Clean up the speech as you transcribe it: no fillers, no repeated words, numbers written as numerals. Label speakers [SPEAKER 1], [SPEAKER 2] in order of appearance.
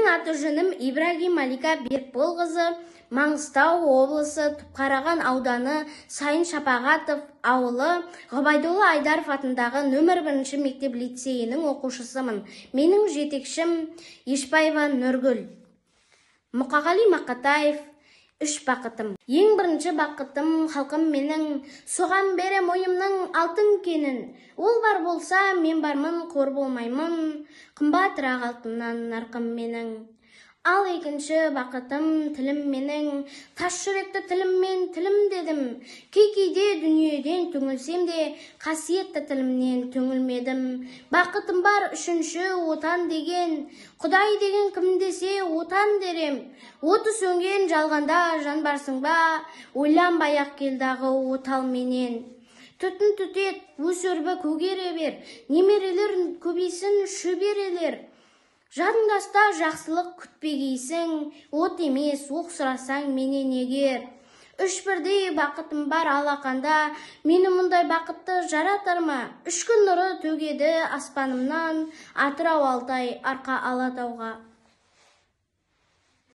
[SPEAKER 1] Менің аты жөнім Ибрагим Малика Берікболқызы, Маңғыстау облысы Түпқараған ауданы Сайын Шапағатов ауылы Ғұбайдолла Айдаров атындағы нөмір 1 мектеп лицейінің оқушысымын. Менің жетекшім Ешбаева Нұргүл. Мұқағали Мақатаев. 3 бақытым. Ең бірінші бақытым халқым менің, соған берем ойымның алтын кенін. Ол бар болса, мен бармын, қор болмаймын, қымбатырақ алтыннан нарқым менің. Ал екінші бақытым тілім менің, тас жүректі тіліммен тілім дедім. Кейде дүниеден түңілсем де, қасиетті тілімнен түңілмедім. Бақытым бар үшінші отан деген, Құдай деген кім десе отан дерем. Оты сөнген жалғанда жан барсың ба, ойланбай-ақ келдағы отал менен. Түтін түтет, өсөрбі көгере бер, немерелер көбейсін шөберелер. Жадыңдаста жақсылық күтпегейсің, от емес, оқ сұрасаң менен егер. 3 бірдей бақытым бар алақанда, мені мұндай бақытты жаратар ма? 3 күн нұры төгеді аспанымнан, Атырау Алтай арқа Алатауға.